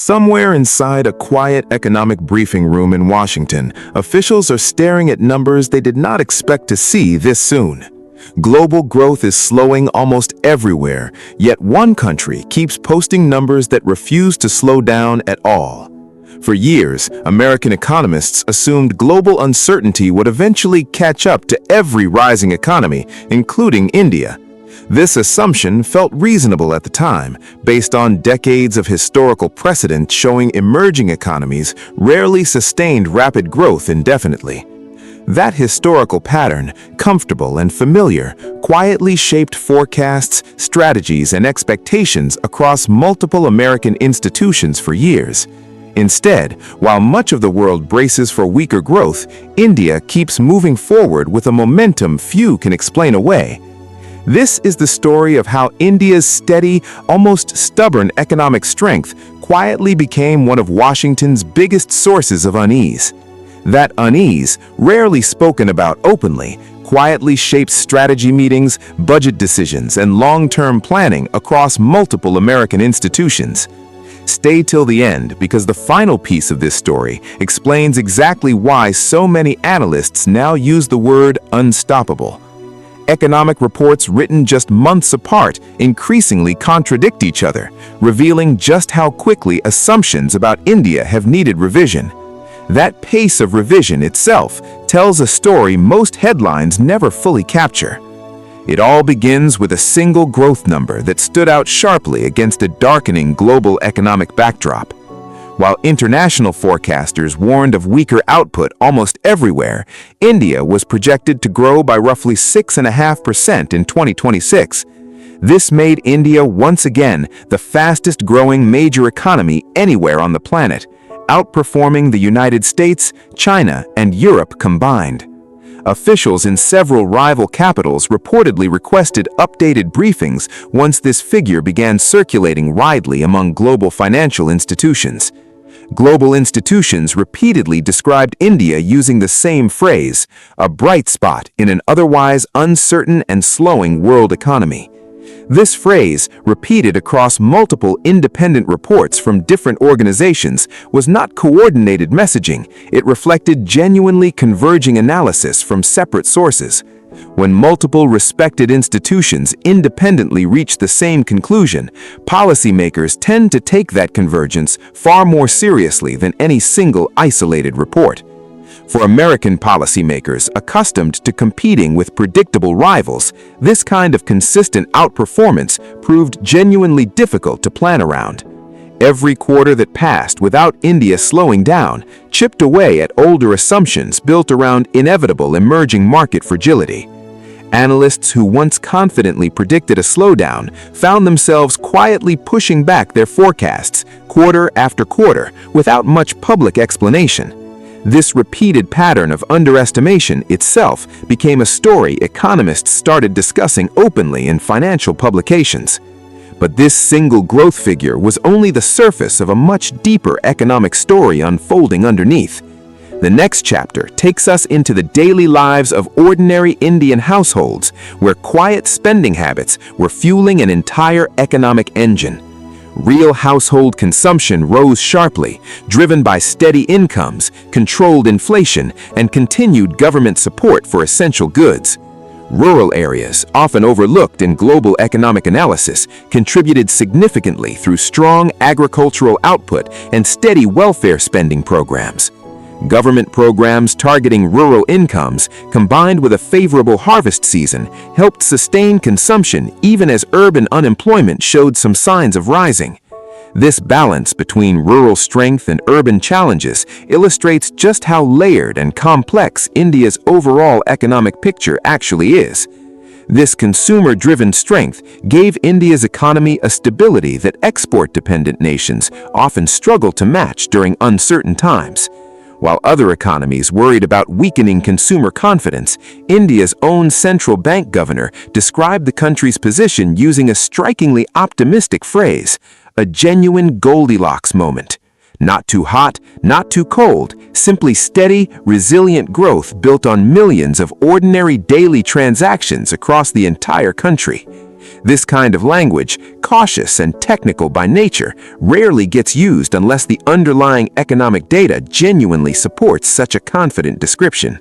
Somewhere inside a quiet economic briefing room in Washington, officials are staring at numbers they did not expect to see this soon. Global growth is slowing almost everywhere, yet one country keeps posting numbers that refuse to slow down at all. For years, American economists assumed global uncertainty would eventually catch up to every rising economy, including India. This assumption felt reasonable at the time, based on decades of historical precedent showing emerging economies rarely sustained rapid growth indefinitely. That historical pattern, comfortable and familiar, quietly shaped forecasts, strategies, and expectations across multiple American institutions for years. Instead, while much of the world braces for weaker growth, India keeps moving forward with a momentum few can explain away. This is the story of how India's steady, almost stubborn economic strength quietly became one of Washington's biggest sources of unease. That unease, rarely spoken about openly, quietly shapes strategy meetings, budget decisions, and long-term planning across multiple American institutions. Stay till the end, because the final piece of this story explains exactly why so many analysts now use the word unstoppable. Economic reports written just months apart increasingly contradict each other, revealing just how quickly assumptions about India have needed revision. That pace of revision itself tells a story most headlines never fully capture. It all begins with a single growth number that stood out sharply against a darkening global economic backdrop. While international forecasters warned of weaker output almost everywhere, India was projected to grow by roughly 6.5% in 2026. This made India once again the fastest-growing major economy anywhere on the planet, outperforming the United States, China, and Europe combined. Officials in several rival capitals reportedly requested updated briefings once this figure began circulating widely among global financial institutions. Global institutions repeatedly described India using the same phrase, a bright spot in an otherwise uncertain and slowing world economy. This phrase, repeated across multiple independent reports from different organizations, was not coordinated messaging. It reflected genuinely converging analysis from separate sources. When multiple respected institutions independently reach the same conclusion, policymakers tend to take that convergence far more seriously than any single isolated report. For American policymakers accustomed to competing with predictable rivals, this kind of consistent outperformance proved genuinely difficult to plan around. Every quarter that passed without India slowing down chipped away at older assumptions built around inevitable emerging market fragility. Analysts who once confidently predicted a slowdown found themselves quietly pushing back their forecasts quarter after quarter without much public explanation. This repeated pattern of underestimation itself became a story economists started discussing openly in financial publications. But this single growth figure was only the surface of a much deeper economic story unfolding underneath. The next chapter takes us into the daily lives of ordinary Indian households, where quiet spending habits were fueling an entire economic engine. Real household consumption rose sharply, driven by steady incomes, controlled inflation, and continued government support for essential goods. Rural areas, often overlooked in global economic analysis, contributed significantly through strong agricultural output and steady welfare spending programs. Government programs targeting rural incomes, combined with a favorable harvest season, helped sustain consumption even as urban unemployment showed some signs of rising. This balance between rural strength and urban challenges illustrates just how layered and complex India's overall economic picture actually is. This consumer-driven strength gave India's economy a stability that export-dependent nations often struggle to match during uncertain times. While other economies worried about weakening consumer confidence, India's own central bank governor described the country's position using a strikingly optimistic phrase, a genuine Goldilocks moment. Not too hot, not too cold, simply steady, resilient growth built on millions of ordinary daily transactions across the entire country. This kind of language, cautious and technical by nature, rarely gets used unless the underlying economic data genuinely supports such a confident description.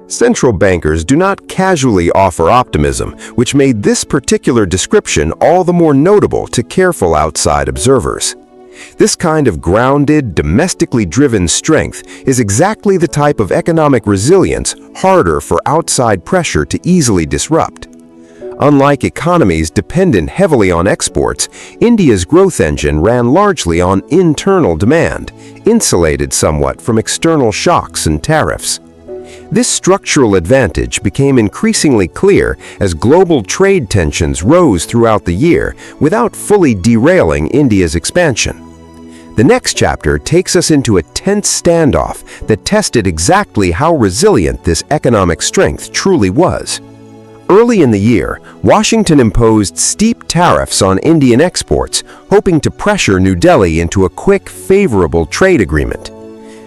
Central bankers do not casually offer optimism, which made this particular description all the more notable to careful outside observers. This kind of grounded, domestically driven strength is exactly the type of economic resilience harder for outside pressure to easily disrupt. Unlike economies dependent heavily on exports, India's growth engine ran largely on internal demand, insulated somewhat from external shocks and tariffs. This structural advantage became increasingly clear as global trade tensions rose throughout the year without fully derailing India's expansion. The next chapter takes us into a tense standoff that tested exactly how resilient this economic strength truly was. Early in the year, Washington imposed steep tariffs on Indian exports, hoping to pressure New Delhi into a quick, favorable trade agreement.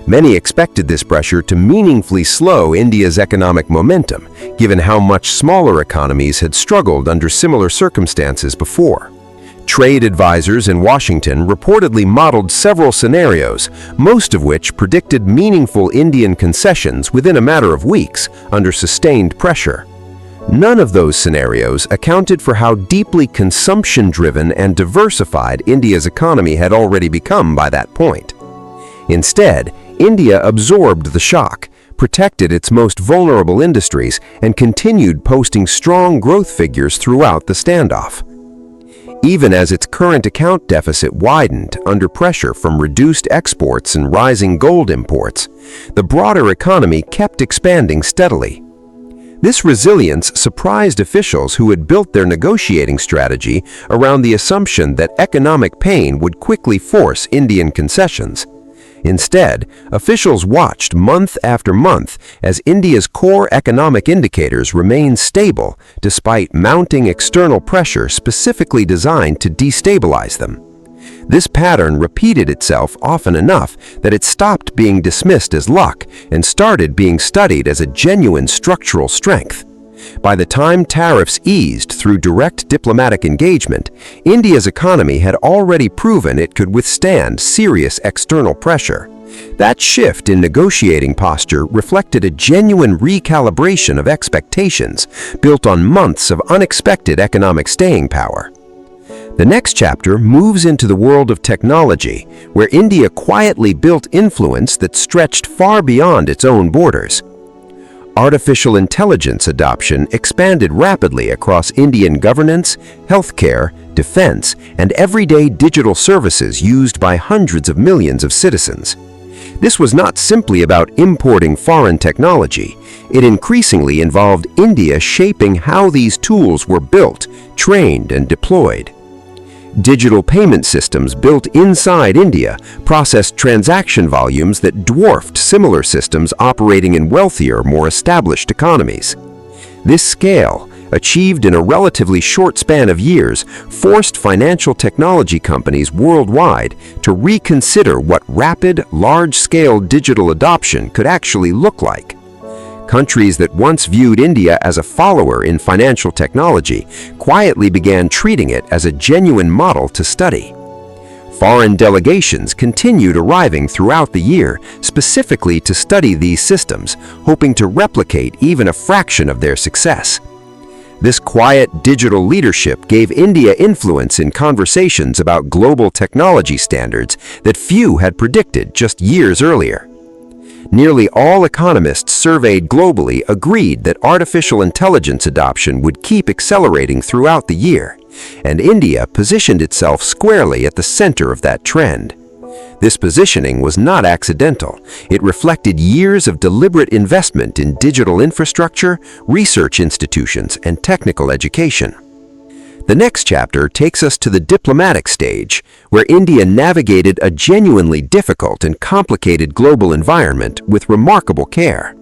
Many expected this pressure to meaningfully slow India's economic momentum, given how much smaller economies had struggled under similar circumstances before. Trade advisors in Washington reportedly modeled several scenarios, most of which predicted meaningful Indian concessions within a matter of weeks under sustained pressure. None of those scenarios accounted for how deeply consumption-driven and diversified India's economy had already become by that point. Instead, India absorbed the shock, protected its most vulnerable industries, and continued posting strong growth figures throughout the standoff. Even as its current account deficit widened under pressure from reduced exports and rising gold imports, the broader economy kept expanding steadily. This resilience surprised officials who had built their negotiating strategy around the assumption that economic pain would quickly force Indian concessions. Instead, officials watched month after month as India's core economic indicators remained stable despite mounting external pressure specifically designed to destabilize them. This pattern repeated itself often enough that it stopped being dismissed as luck and started being studied as a genuine structural strength. By the time tariffs eased through direct diplomatic engagement, India's economy had already proven it could withstand serious external pressure. That shift in negotiating posture reflected a genuine recalibration of expectations built on months of unexpected economic staying power. The next chapter moves into the world of technology, where India quietly built influence that stretched far beyond its own borders. Artificial intelligence adoption expanded rapidly across Indian governance, healthcare, defense, and everyday digital services used by hundreds of millions of citizens. This was not simply about importing foreign technology. It increasingly involved India shaping how these tools were built, trained, and deployed. Digital payment systems built inside India processed transaction volumes that dwarfed similar systems operating in wealthier, more established economies. This scale, achieved in a relatively short span of years, forced financial technology companies worldwide to reconsider what rapid, large-scale digital adoption could actually look like. Countries that once viewed India as a follower in financial technology quietly began treating it as a genuine model to study. Foreign delegations continued arriving throughout the year, specifically to study these systems, hoping to replicate even a fraction of their success. This quiet digital leadership gave India influence in conversations about global technology standards that few had predicted just years earlier. Nearly all economists surveyed globally agreed that artificial intelligence adoption would keep accelerating throughout the year, and India positioned itself squarely at the center of that trend. This positioning was not accidental. It reflected years of deliberate investment in digital infrastructure, research institutions, and technical education. The next chapter takes us to the diplomatic stage, where India navigated a genuinely difficult and complicated global environment with remarkable care.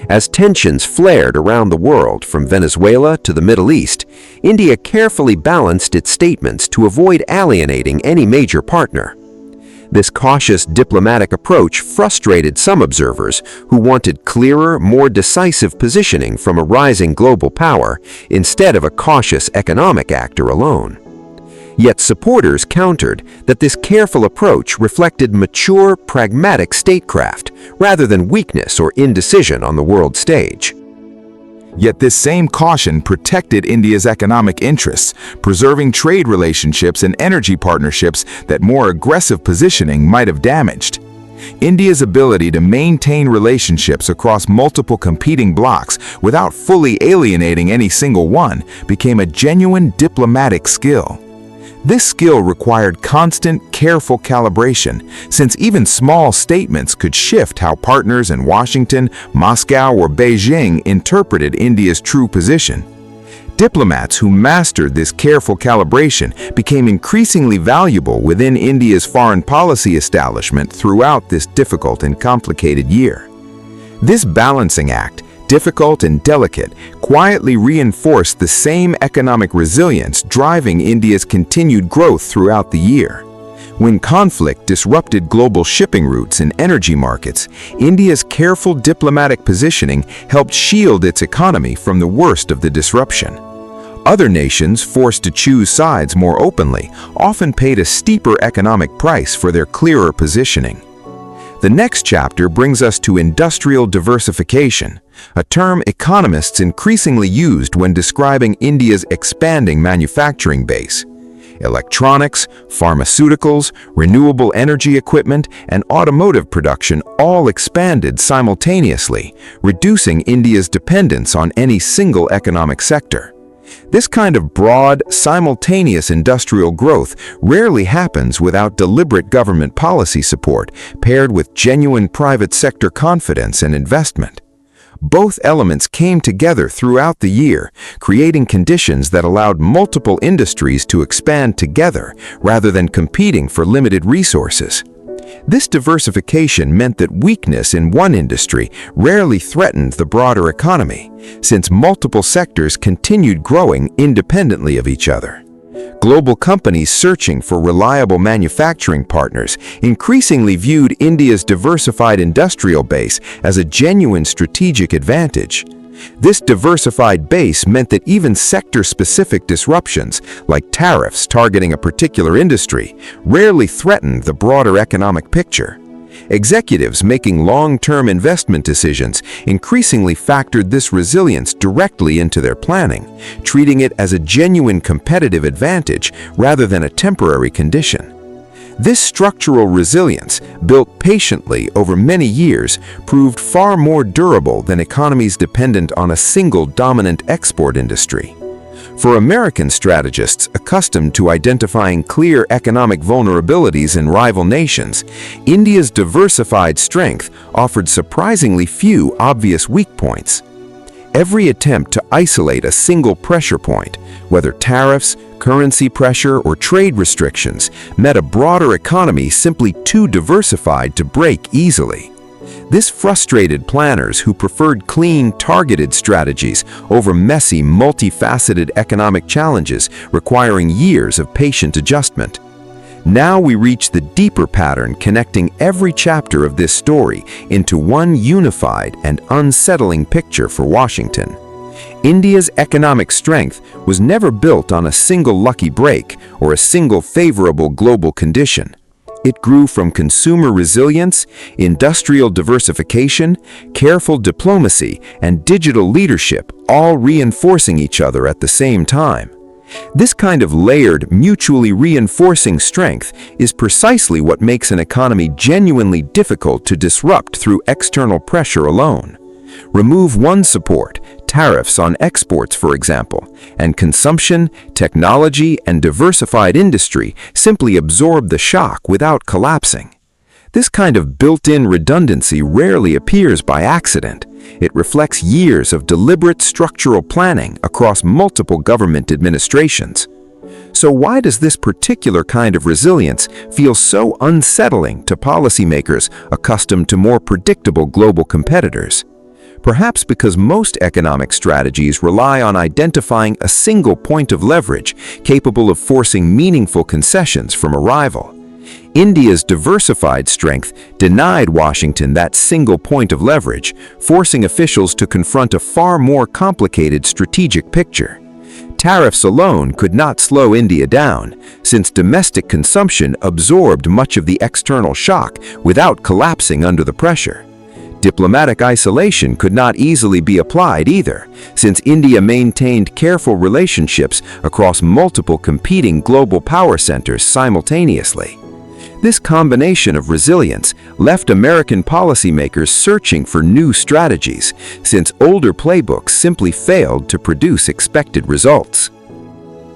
As tensions flared around the world from Venezuela to the Middle East, India carefully balanced its statements to avoid alienating any major partner. This cautious diplomatic approach frustrated some observers who wanted clearer, more decisive positioning from a rising global power instead of a cautious economic actor alone. Yet supporters countered that this careful approach reflected mature, pragmatic statecraft rather than weakness or indecision on the world stage. Yet this same caution protected India's economic interests, preserving trade relationships and energy partnerships that more aggressive positioning might have damaged. India's ability to maintain relationships across multiple competing blocs without fully alienating any single one became a genuine diplomatic skill. This skill required constant, careful calibration, since even small statements could shift how partners in Washington, Moscow, or Beijing interpreted India's true position. Diplomats who mastered this careful calibration became increasingly valuable within India's foreign policy establishment throughout this difficult and complicated year. This balancing act, difficult and delicate, quietly reinforced the same economic resilience driving India's continued growth throughout the year. When conflict disrupted global shipping routes and energy markets, India's careful diplomatic positioning helped shield its economy from the worst of the disruption. Other nations, forced to choose sides more openly, often paid a steeper economic price for their clearer positioning. The next chapter brings us to industrial diversification, a term economists increasingly used when describing India's expanding manufacturing base. Electronics, pharmaceuticals, renewable energy equipment, and automotive production all expanded simultaneously, reducing India's dependence on any single economic sector. This kind of broad, simultaneous industrial growth rarely happens without deliberate government policy support paired with genuine private sector confidence and investment. Both elements came together throughout the year, creating conditions that allowed multiple industries to expand together rather than competing for limited resources. This diversification meant that weakness in one industry rarely threatened the broader economy, since multiple sectors continued growing independently of each other. Global companies searching for reliable manufacturing partners increasingly viewed India's diversified industrial base as a genuine strategic advantage. This diversified base meant that even sector-specific disruptions, like tariffs targeting a particular industry, rarely threatened the broader economic picture. Executives making long-term investment decisions increasingly factored this resilience directly into their planning, treating it as a genuine competitive advantage rather than a temporary condition. This structural resilience, built patiently over many years, proved far more durable than economies dependent on a single dominant export industry. For American strategists accustomed to identifying clear economic vulnerabilities in rival nations, India's diversified strength offered surprisingly few obvious weak points. Every attempt to isolate a single pressure point, whether tariffs, currency pressure, or trade restrictions, met a broader economy simply too diversified to break easily. This frustrated planners who preferred clean, targeted strategies over messy, multifaceted economic challenges requiring years of patient adjustment. Now we reach the deeper pattern connecting every chapter of this story into one unified and unsettling picture for Washington. India's economic strength was never built on a single lucky break or a single favorable global condition. It grew from consumer resilience, industrial diversification, careful diplomacy, and digital leadership, all reinforcing each other at the same time. This kind of layered, mutually reinforcing strength is precisely what makes an economy genuinely difficult to disrupt through external pressure alone. Remove one support, tariffs on exports for example, and consumption, technology, and diversified industry simply absorb the shock without collapsing. This kind of built-in redundancy rarely appears by accident. It reflects years of deliberate structural planning across multiple government administrations. So why does this particular kind of resilience feel so unsettling to policymakers accustomed to more predictable global competitors? Perhaps because most economic strategies rely on identifying a single point of leverage capable of forcing meaningful concessions from a rival. India's diversified strength denied Washington that single point of leverage, forcing officials to confront a far more complicated strategic picture. Tariffs alone could not slow India down, since domestic consumption absorbed much of the external shock without collapsing under the pressure. Diplomatic isolation could not easily be applied either, since India maintained careful relationships across multiple competing global power centers simultaneously. This combination of resilience left American policymakers searching for new strategies, since older playbooks simply failed to produce expected results.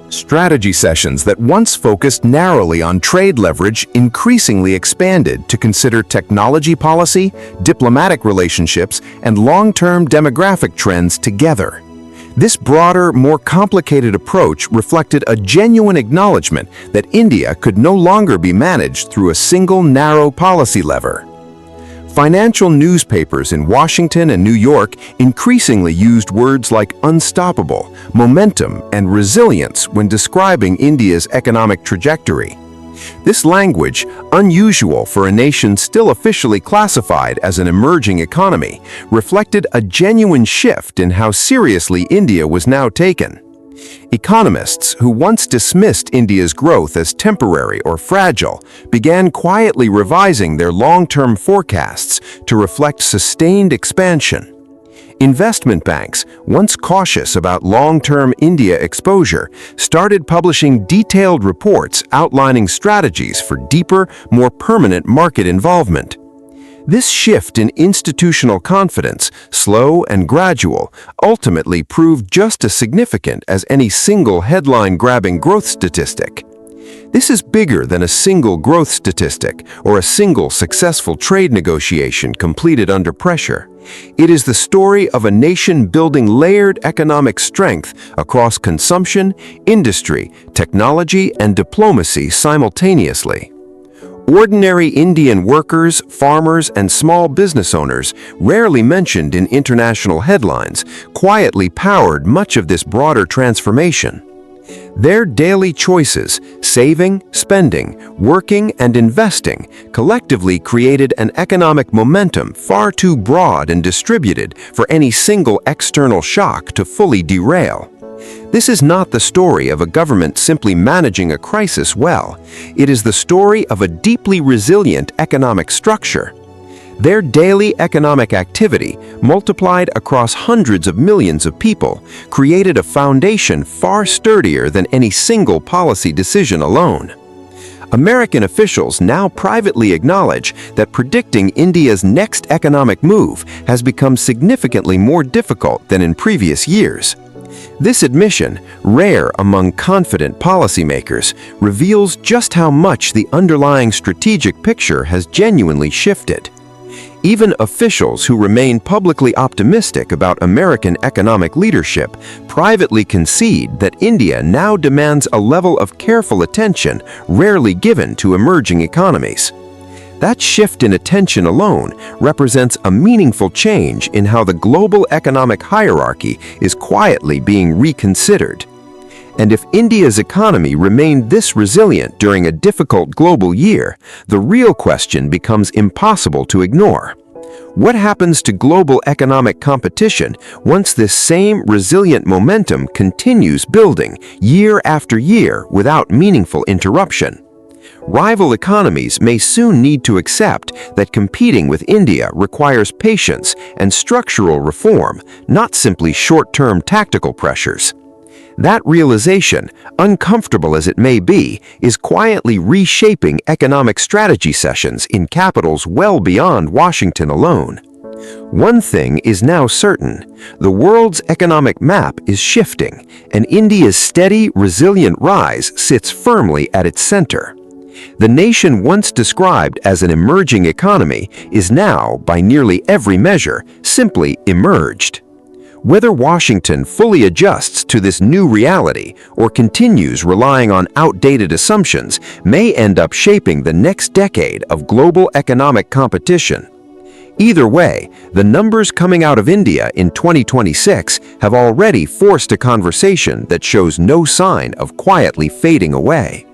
Strategy sessions that once focused narrowly on trade leverage increasingly expanded to consider technology policy, diplomatic relationships, and long-term demographic trends together. This broader, more complicated approach reflected a genuine acknowledgement that India could no longer be managed through a single narrow policy lever. Financial newspapers in Washington and New York increasingly used words like unstoppable, momentum, and resilience when describing India's economic trajectory. This language, unusual for a nation still officially classified as an emerging economy, reflected a genuine shift in how seriously India was now taken. Economists who once dismissed India's growth as temporary or fragile began quietly revising their long-term forecasts to reflect sustained expansion. Investment banks, once cautious about long-term India exposure, started publishing detailed reports outlining strategies for deeper, more permanent market involvement. This shift in institutional confidence, slow and gradual, ultimately proved just as significant as any single headline-grabbing growth statistic. This is bigger than a single growth statistic or a single successful trade negotiation completed under pressure. It is the story of a nation building layered economic strength across consumption, industry, technology, and diplomacy simultaneously. Ordinary Indian workers, farmers, and small business owners, rarely mentioned in international headlines, quietly powered much of this broader transformation. Their daily choices, saving, spending, working, and investing, collectively created an economic momentum far too broad and distributed for any single external shock to fully derail. This is not the story of a government simply managing a crisis well. It is the story of a deeply resilient economic structure. Their daily economic activity, multiplied across hundreds of millions of people, created a foundation far sturdier than any single policy decision alone. American officials now privately acknowledge that predicting India's next economic move has become significantly more difficult than in previous years. This admission, rare among confident policymakers, reveals just how much the underlying strategic picture has genuinely shifted. Even officials who remain publicly optimistic about American economic leadership privately concede that India now demands a level of careful attention rarely given to emerging economies. That shift in attention alone represents a meaningful change in how the global economic hierarchy is quietly being reconsidered. And if India's economy remained this resilient during a difficult global year, the real question becomes impossible to ignore. What happens to global economic competition once this same resilient momentum continues building year after year without meaningful interruption? Rival economies may soon need to accept that competing with India requires patience and structural reform, not simply short-term tactical pressures. That realization, uncomfortable as it may be, is quietly reshaping economic strategy sessions in capitals well beyond Washington alone. One thing is now certain: the world's economic map is shifting, and India's steady, resilient rise sits firmly at its center. The nation once described as an emerging economy is now, by nearly every measure, simply emerged. Whether Washington fully adjusts to this new reality or continues relying on outdated assumptions may end up shaping the next decade of global economic competition. Either way, the numbers coming out of India in 2026 have already forced a conversation that shows no sign of quietly fading away.